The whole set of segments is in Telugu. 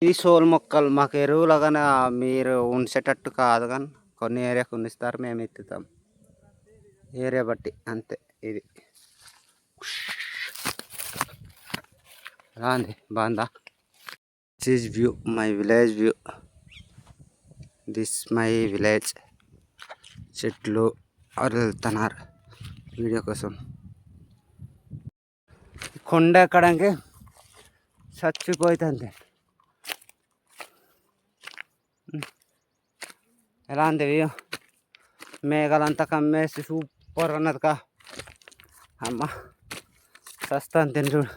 ఈ సోల్ మొక్కలు మాకు ఎరువులుగానే మీరు ఉంచేటట్టు కాదు, కానీ కొన్ని ఏరియాకు ఉండిస్తారు, మేము ఎత్తుతాం ఏరియా బట్టి అంతే. ఇది ఎలా ఉంది, బాగుందా? This is view, my village view. This my village. చెట్లు వెళ్తున్నారు వీడియో కోసం. కొండ ఎక్కడానికి చచ్చిపోతుంది. ఎలా ఉంది వ్యూ? మేఘాలంతా కమ్మేసి సూపర్ ఉన్నదికా. అమ్మ చస్తాను తిని చూడు.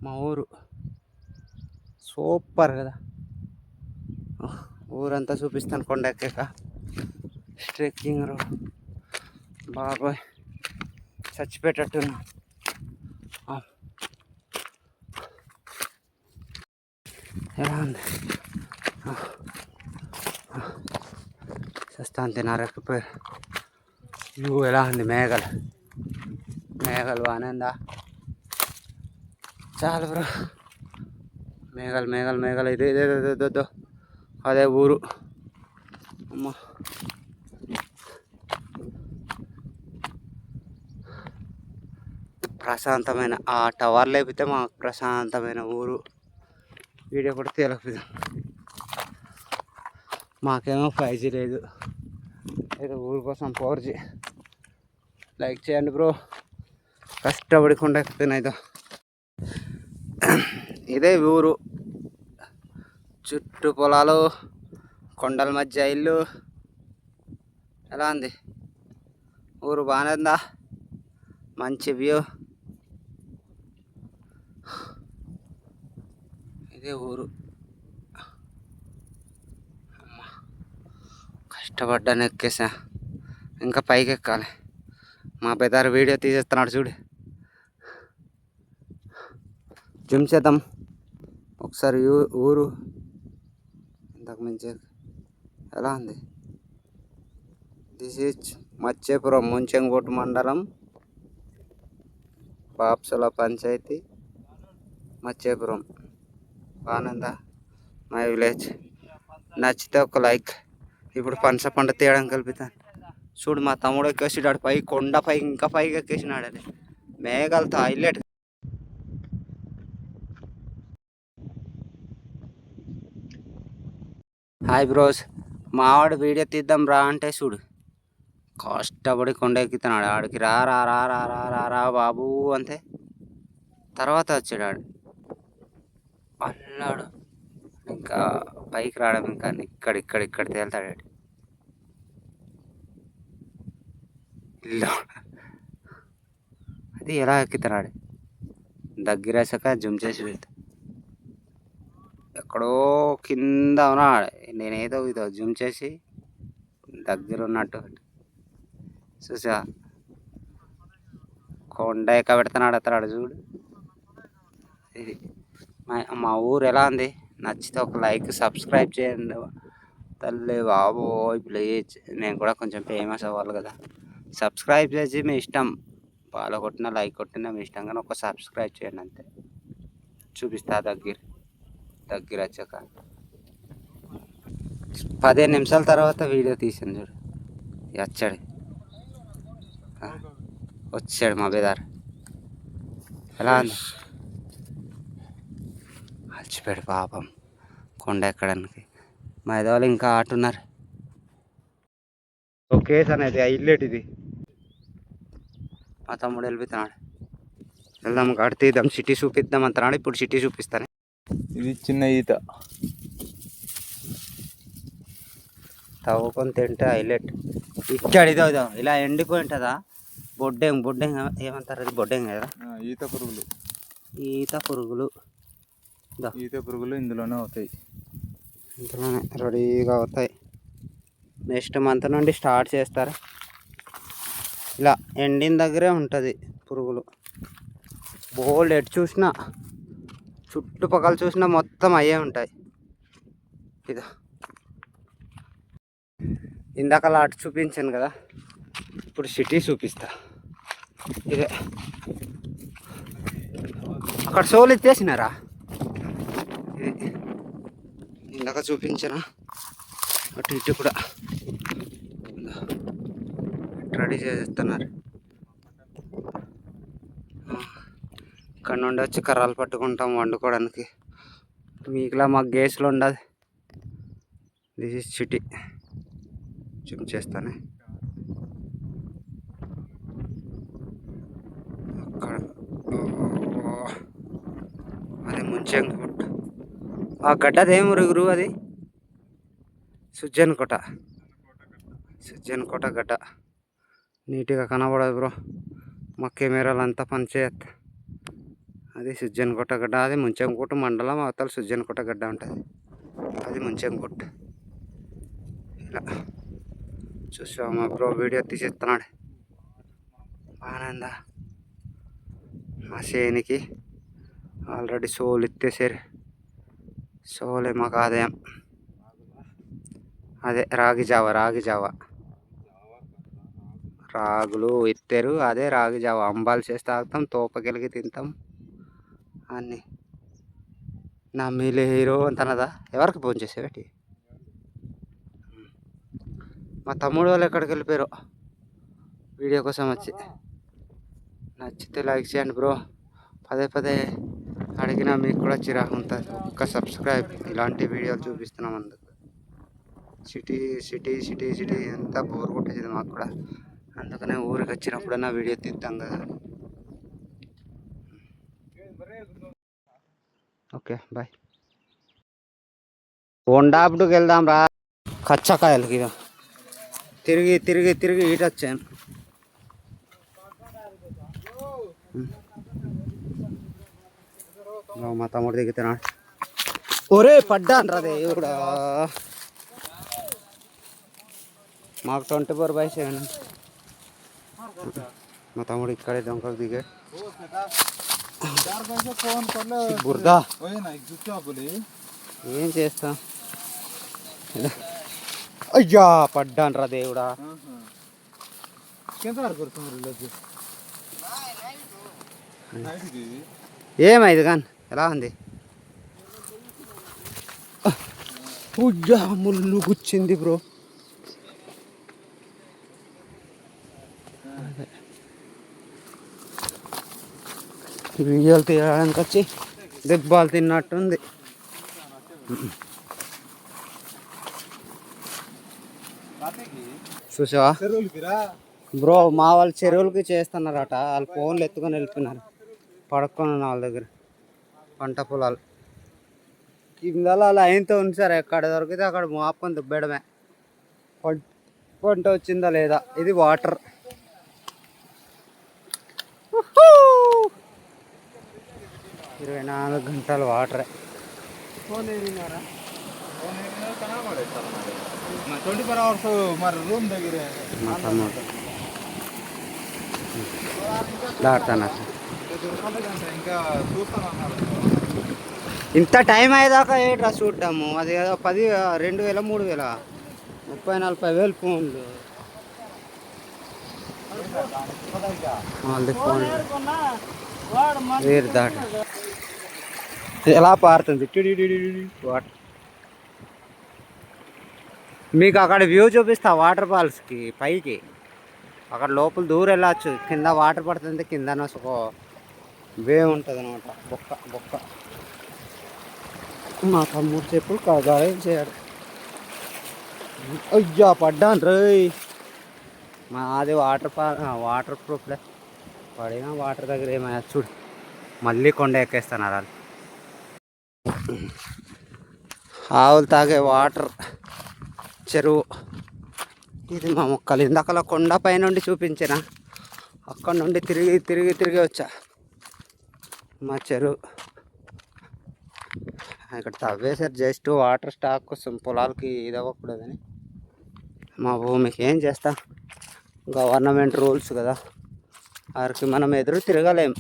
మా ఊరు సూపర్ కదా. ఊరంతా చూపిస్తాను కొండ ఎక్కాక. ట్రెక్కింగ్ రోడ్ బాబాయ్ చచ్చిపోయేటట్టున్నా. ఎలా ఉంది? చస్తాను తినారెక్కిపోయారు. నువ్వు ఎలా ఉంది? మేఘాలు బాగానే ఉందా? చాలు బ్రో. మేఘాలు ఇదే అదే ఊరు. అమ్మ ప్రశాంతమైన ఆ టవర్ లేపితే మాకు ప్రశాంతమైన ఊరు. వీడియో కూడా తీయలేకపోయాం. మాకేమో 5G లేదు, ఏదో ఊరు కోసం 4G. లైక్ చేయండి బ్రో. కష్టపడి కొండ ఎక్కుతున్నాయిదో. ఇదే ఊరు. చుట్టూ పొలాలు, కొండల మధ్య ఇల్లు. ఎలా ఉంది ఊరు? బాగానే ఉందా? మంచి వ్యూ. ఇదే ఊరు. కష్టపడ్డాను, ఎక్కేసా. ఇంకా పైకి ఎక్కాలి. మా పెద్దారు వీడియో తీసేస్తున్నాడు చూడు. జూమ్ చేద్దాం ఒకసారి ఊరు. ఇంతకు మించి ఎలా ఉంది? దిస్ ఈజ్ మచ్చేపురం, ముంచెంగుట్టు మండలం, బాప్సుల పంచాయతీ, మచ్చేపురం. బాగుందా మై విలేజ్? నచ్చితే ఒక లైక్. ఇప్పుడు పనస పండు తీయడం కలుపుతాను చూడు. మా తమ్ముడు ఎక్కేసినాడు పై కొండ పైకి, ఇంకా పైకి ఎక్కేసినాడు. అది మేఘాలతో హైలైట్. హాయ్ బ్రోస్, మావాడు వీడియో తీద్దాం రా అంటే చూడు కష్టపడి కొండ ఎక్కుతున్నాడు. ఆడికి రా రా రా రా రా రా రా బాబు అంతే. తర్వాత వచ్చాడు ఆడు అల్లాడు. ఇంకా పైకి రావడం, ఇంకా ఇక్కడ తేలుతాడు ఇల్లు. అది ఎలా ఎక్కుతున్నాడు? దగ్గరేసాక జూమ్ చేసి పెడతా. ఎక్కడో కింద ఉన్నాడు. నేనేదో ఇదో జూమ్ చేసి దగ్గర ఉన్నట్టు చూసా. కొండ ఎక్క పెడుతున్నాడు అతడు చూడు. ఇది మా ఊరు ఎలా ఉంది? నచ్చితే ఒక లైక్, సబ్స్క్రైబ్ చేయండి తల్లి బాబు. ప్లీజ్, నేను కూడా కొంచెం ఫేమస్ అవ్వాలి కదా. సబ్స్క్రైబ్ చేసి మీ ఇష్టం, ఫాలో కొట్టినా లైక్ కొట్టినా మీ ఇష్టం, కానీ ఒక సబ్స్క్రైబ్ చేయండి అంతే. చూపిస్తా దగ్గర వచ్చాక 15 నిమిషాల తర్వాత వీడియో తీసాను చూడు. వచ్చాడు మా బేదార్. ఎలా ఉంది? అలసిపోయాడు పాపం కొండ ఎక్కడానికి. మా ఎదవాళ్ళు ఇంకా ఆటున్నారు. కేసు అనేది ఇల్లేటిది. మా తమ్ముడు వెళ్ళిపోతున్నాడు. వెళ్దాం కాడ తీద్దాం, సిటీ చూపిద్దాం అంటున్నాడు. ఇప్పుడు సిటీ చూపిస్తాను. ఇది చిన్న ఈత తవ్వుకొని తింటే హైలైట్. ఇక్కడ ఇదో ఇలా ఎండిపోయి ఉంటుందా? బొడ్డెంగ్ ఏమంటారు? అది బొడ్డెంగ్ కదా. ఈత పురుగులు ఇందులోనే అవుతాయి. ఇందులోనే రెడీగా అవుతాయి. నెక్స్ట్ మంత్ నుండి స్టార్ట్ చేస్తారు. ఇలా ఎండిన దగ్గరే ఉంటుంది పురుగులు. బోల్డ్ ఎటు చూసినా, చుట్టుపక్కల చూసినా మొత్తం అయ్యే ఉంటాయి. ఇదా ఇందాకలా అటు చూపించాను కదా, ఇప్పుడు సిటీ చూపిస్తా. ఇదే అక్కడ సోలు ఎత్తేసినారా? ఇది ఇందాక చూపించనా, అటు ఇటు కూడా రెడీ చేస్తున్నారు. ఇక్కడ నుండి వచ్చి కర్రలు పట్టుకుంటాం వండుకోవడానికి. మీకులా మాకు గ్యాస్లో ఉండదు. This is city. చూపించేస్తానే. అక్కడ అది ముంచెంగుట్ట. ఆ గడ్డదేం ఊరు అది? సుజ్జన్కోట. సుజ్జన్కోట గడ్డ నీట్గా కనబడదు బ్రో, మా కెమెరాలు అంతా పనిచేయත්. అది సుజ్జన్కోట గడ్డ. అది ముంచెంకోట మండలం, అవతల సుజ్జన్కోట గడ్డ ఉంటుంది. అది ముంచెంకోట. ఇలా చూసావా మా బ్రో వీడియో తీసేస్తున్నాడు. ఆనంద మా చేనికి ఆల్రెడీ సోలు ఎత్తేసారు. సోలే మాకు ఆదాయం. అదే రాగి జావ రాగులు ఎత్తారు. అదే రాగి జావ అంబాలు చేసి తాగుతాం, తోపకెలిగి తింటాం అన్నీ. నా మీలే హీరో అంతనదా? ఎవరికి ఫోన్ చేసేవాటి? మా తమ్ముడు వాళ్ళు ఎక్కడికి వెళ్ళిపోయారు వీడియో కోసం వచ్చి. నచ్చితే లైక్ చేయండి బ్రో. పదే పదే అడిగినా మీకు కూడా చిరాకు ఉంటుంది. ఒక్క సబ్స్క్రైబ్. ఇలాంటి వీడియోలు చూపిస్తున్నాం అందుకు. సిటీ సిటీ సిటీ సిటీ అంతా బోర్ కొట్టేసింది మాకు కూడా. అందుకనే ఊరికి వచ్చినప్పుడన్నా వీడియో తీద్దాం కదా. Okay bye. కొండాపుడికి వెళ్దాం రా. కచ్చకాయలకి ఇక తిరిగి తిరిగి తిరిగి ఇటు వచ్చాను. మా తమ్ముడు దిగుతున్నాడు. ఒరే పడ్డాను రా దేవుడా. మాకు 24/7. మా తమ్ముడు ఇక్కడే దొంగకు దిగాడు. బురదా ఏం చేస్తా. అయ్యా పడ్డాను రా దేవుడా. ఏమైంది కానీ ఎలా ఉంది? ముళ్ళు గుచ్చింది బ్రో. వీడియోలు తీయడానికి వచ్చి దెబ్బలు తిన్నట్టుంది. చూసావా బ్రో, మా వాళ్ళు చెరువులకి చేస్తున్నారట. వాళ్ళు ఫోన్లు ఎత్తుకొని వెళ్ళిపోయినారు. పడుకొని ఉన్న వాళ్ళ దగ్గర పంట పొలాలు కింద అలా ఆయనతో ఉంచారు. ఎక్కడ దొరికితే అక్కడ మాపని దుబ్బేయడమే. పంట వచ్చిందా లేదా. ఇది వాటర్. 24 గంటలు వాటరే. ఫోన్ ఏరినారా? 24 hours మరి రూమ్ దగ్గర దాటుతున్నారు. ఇంకా చూస్తామన్నారు. ఇంత టైం అయ్యేదాకా ఏట్రా చూడ్డాము. అది 10, 2000, 3000, 30,000-40,000 ఫోన్లు. వాళ్ళది ఫోన్ వేరు దాట ఎలా పారుతుంది వాటర్. మీకు అక్కడ వ్యూ చూపిస్తా వాటర్ ఫాల్స్కి పైకి. అక్కడ లోపల దూరం వెళ్ళచ్చు. కింద వాటర్ పడుతుంది. కింద ఒక వే ఉంటుంది అనమాట. బొక్క మా తమ్ముడు చెప్పులు కగాయం చేయడు. అయ్యా పడ్డాను రోయ్. మాది వాటర్ ప్రూఫ్లే. పడినా వాటర్ దగ్గర ఏమైనా చూడు. మళ్ళీ కొండ ఎక్కేస్తున్నారు వాళ్ళు. ఆవులు తాగే వాటర్ చెరువు ఇది. మా మొక్కలు ఇందాకలా కొండ పై నుండి చూపించిన. అక్కడ నుండి తిరిగి తిరిగి తిరిగి వచ్చా. మా చెరువు ఇక్కడ తవ్వేసారు. జస్ట్ వాటర్ స్టాక్ కోసం పొలాలకి ఇది అవ్వకూడదని. మా భూమికి ఏం చేస్తా, గవర్నమెంట్ రూల్స్ కదా. వారికి మనం ఎదురు తిరగలేం.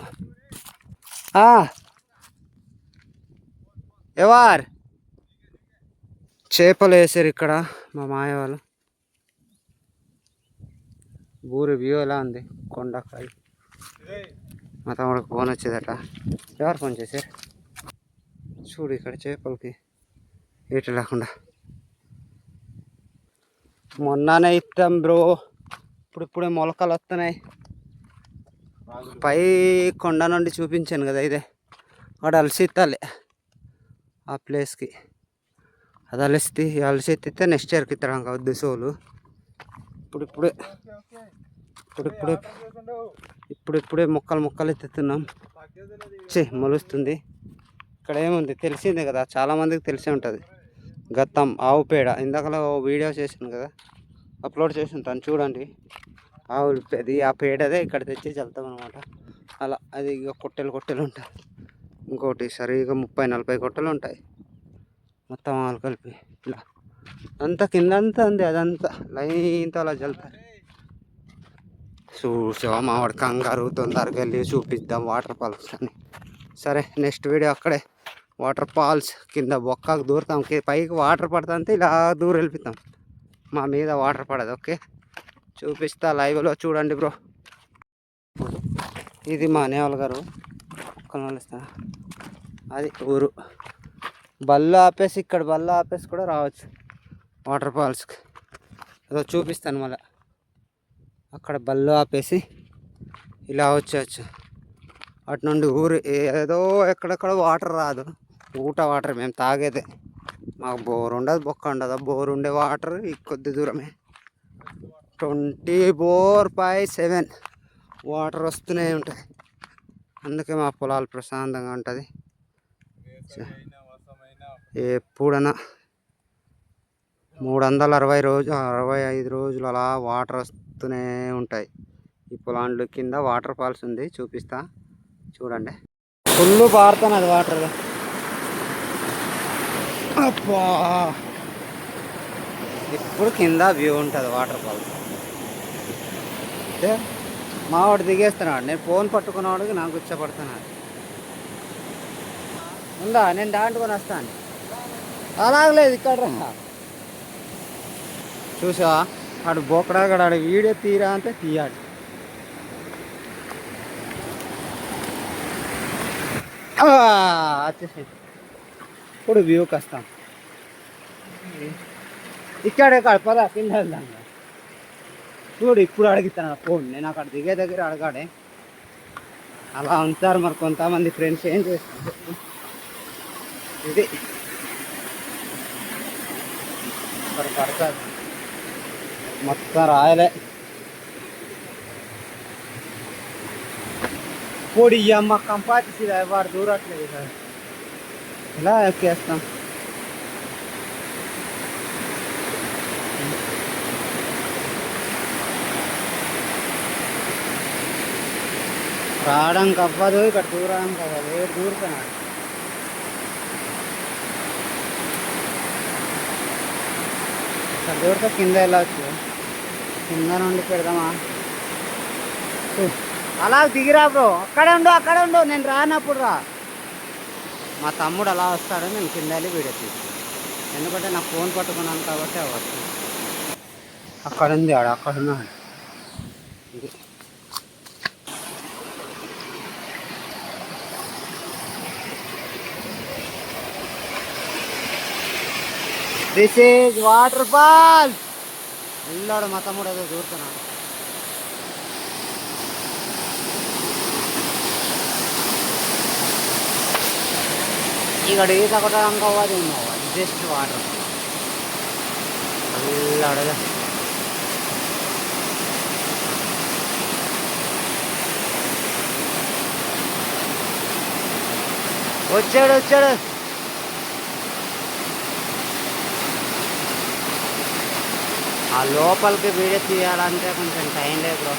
ఎవరు చేపలు వేసారు ఇక్కడ మా మాయ వాళ్ళు. ఊరి వ్యూ ఎలా ఉంది? కొండకాయ మా తమ్ముడికి ఫోన్ వచ్చేదట. ఎవరు ఫోన్ చేశారు చూడు, ఇక్కడ చేపలకి ఏటి లేకుండా మొన్ననే ఇస్తాం బ్రో. ఇప్పుడే మొలకలు వస్తున్నాయి. పై కొండ నుండి చూపించాను కదా, ఇదే వాడు అలసిత్తాలి ఆ ప్లేస్కి. అది అలసిత్తే నెక్స్ట్ ఇయర్కి ఇస్తాడు వద్దు సోలు. ఇప్పుడిప్పుడే మొక్కలు ఎత్తుతున్నాం. మొలుస్తుంది. ఇక్కడ ఏముంది తెలిసిందే కదా, చాలామందికి తెలిసే ఉంటుంది. గత్తం ఆవు పేడ, ఇందాకలో వీడియో చేశాను కదా, అప్లోడ్ చేసి ఉంటాను చూడండి. ఆవులు అది ఆ పేడదే ఇక్కడ తెచ్చి చల్లుతాం అనమాట. అలా అది ఇక కొట్టెలు ఉంటాయి. ఇంకోటి సరిగా 30-40 కొట్టెలు ఉంటాయి మొత్తం ఆవులు కలిపి. ఇలా అంతా కిందంతా ఉంది, అదంతా లైన్తో అలా చల్లుతారు. చూసావా మావాడు కంగారు, తొందరగా వెళ్ళి చూపిద్దాం వాటర్ ఫాల్స్ అని. సరే నెక్స్ట్ వీడియో అక్కడే వాటర్ ఫాల్స్ కింద బొక్కకు దూరుతాం. పైకి వాటర్ పడుతుంటే ఇలా దూరం వెళ్ళిపోతాం, మా మీద వాటర్ పడదు. ఓకే చూపిస్తా, లైవ్లో చూడండి బ్రో. ఇది మా నేవల్ గారు కొనలిస్తా. అది ఊరు. బళ్ళు ఆపేసి కూడా రావచ్చు వాటర్ ఫాల్స్కి. అదో చూపిస్తాను మళ్ళీ. అక్కడ బళ్ళు ఆపేసి ఇలా వచ్చేయచ్చు. అటు నుండి ఊరు ఏదో ఎక్కడెక్కడ వాటర్ రాదు, ఊట వాటర్ మేము తాగేదే. మాకు బోర్ ఉండదు, బొక్క ఉండదు. బోర్ ఉండే వాటర్ ఈ కొద్ది దూరమే 24/7 వాటర్ వస్తూనే ఉంటాయి. అందుకే మా పొలాలు ప్రశాంతంగా ఉంటుంది. ఎప్పుడైనా 365 రోజులు అలా వాటర్ వస్తూనే ఉంటాయి. ఈ పొలాల కింద వాటర్ ఫాల్స్ ఉంది, చూపిస్తా చూడండి. ఫుల్ పారుతున్నది వాటర్. అబ్బా ఇప్పుడు కింద వ్యూ ఉంటుంది వాటర్ ఫాల్స్. అంటే మావాడు దిగేస్తున్నాడు, నేను ఫోన్ పట్టుకున్నవాడికి నాకు గుచ్చపడుతున్నాడు. ఉందా నేను దాంటుకొని వస్తాను. అలాగలేదు ఇక్కడ చూసా, ఆడు బొక్కడాగడ వీడియో తీరా అంటే తీయాడు. వచ్చేసి ఇప్పుడు వ్యూకి వస్తాం. ఇక్కడే పదా కింద వెళ్దాం చూడు. ఇప్పుడు అడుగుతాను ఫోన్, నేను అక్కడ దిగే దగ్గర అడగాడే. అలా ఉంటారు మరి కొంతమంది ఫ్రెండ్స్. ఏం చేస్తారు ఇది మరి పడతారు మొత్తం రాయలే. పొడి అమ్మ కంపాతి వాడు దూరట్లేదు సార్. ఇలా ఎక్కేస్తాం. రావడానికి అవ్వదు, ఇక్కడ దూరానికి అవ్వదు. ఏడు దూరుతున్నాడు. ఇక్కడ దూరితే కింద వెళ్ళవచ్చు. కింద నుండి పెడదామా? అలా దిగిరా బ్రో, అక్కడే ఉండు నేను రానప్పుడు రా. మా తమ్ముడు అలా వస్తాడు, నేను కింద వెళ్ళి వీడియో తీస్తాను. ఎందుకంటే నాకు ఫోన్ పట్టుకున్నాను కాబట్టి అవ్వచ్చు. అక్కడ ఉంది అక్కడ ఉన్నాడు. ఇది దిస్ ఈజ్ వాటర్ ఫాల్స్. వెళ్ళాడు మా తమ్ముడు, ఏదో దూరుతున్నాడు. ఇక్కడ ఈత కొట్టడానికి అవ్వదు, ఉన్నావు జస్ట్ వాటర్. వెళ్ళాడు వచ్చాడు. ఆ లోపలికి వీడియో తీయాలంటే కొంచెం టైం లేదు బ్రో.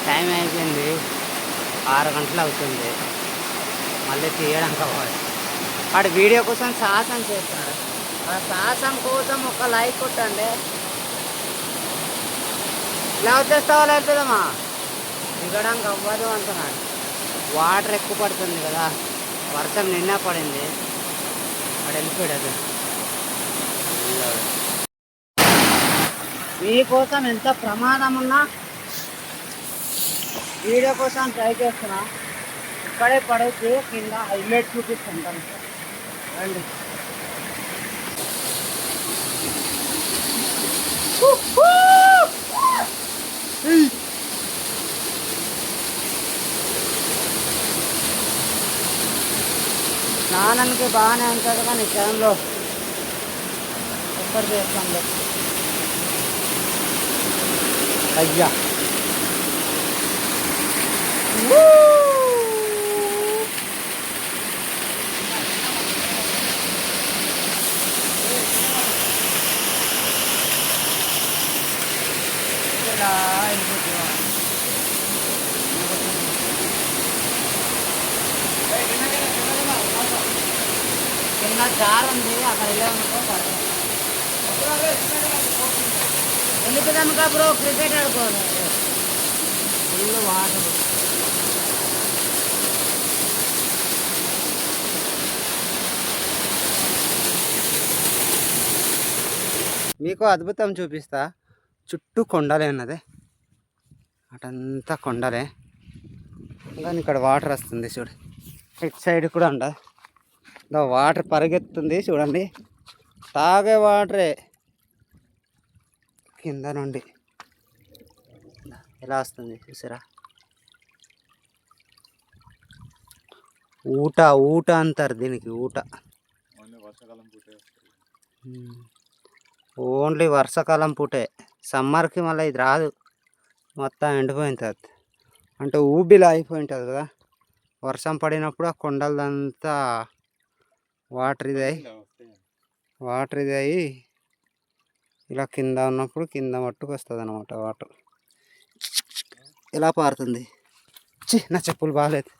టైం అయిపోయింది, 6 గంటలు అవుతుంది. మళ్ళీ తీయడానికి అవ్వదు. వాడు వీడియో కోసం సాహసం చేస్తున్నాడు. ఆ సాహసం కోసం ఒక లైక్ కొట్టండి. ఇలా వచ్చేస్తావా లేకపోదమ్మా? దిగడానికి అవ్వదు అంటున్నాడు. వాటర్ ఎక్కువ పడుతుంది కదా, వర్షం నిన్న పడింది. వాడు వెళ్ళిపోయాడు. మీకోసం ఎంత ప్రమాదం ఉన్నా వీడియో కోసం ట్రై చేస్తున్నా. ఇక్కడే పడేసి కింద హైలైట్ చూపిస్తుంటాను. రండి. స్నానానికి బాగానే ఉంటుంది కానీ ఈ టైంలో ఎక్కడ చేస్తాంలో. అయ్యా కింద జార్ ఉంది, అక్కడ వెళ్ళామనుకో పడతాం. వెళ్ళిపోదాముగా బ్రో, క్రికెట్ ఆడుకోవాలి. Full water. మీకు అద్భుతం చూపిస్తా. చుట్టూ కొండలే ఉన్నది, అటంతా కొండలే. కానీ ఇక్కడ వాటర్ వస్తుంది చూడు. ఇటు సైడ్ కూడా ఉండదు. వాటర్ పరిగెత్తుంది చూడండి. తాగే వాటరే కింద నుండి ఎలా వస్తుంది చూసారా. ఊట ఊట అంటారు దీనికి, ఊట. ఓన్లీ వర్షాకాలం పూటే. సమ్మర్కి మళ్ళీ ఇది రాదు, మొత్తం ఎండిపోయిన తర్వాత. అంటే ఊబిలా అయిపోయి ఉంటుంది కదా, వర్షం పడినప్పుడు ఆ కొండలంతా వాటర్ ఇది అయ్యి ఇలా కింద ఉన్నప్పుడు కింద మట్టుకు వస్తుంది అన్నమాట వాటర్. ఎలా పారుతుంది. నా చెప్పులు బాగాలేదు.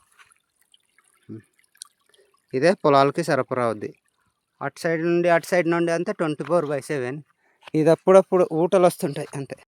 ఇదే పొలాలకి సరఫరా అవుద్ది. అటు సైడ్ నుండి అంతే 24/7. ఇది అప్పుడప్పుడు ఊటలు వస్తుంటాయి అంతే.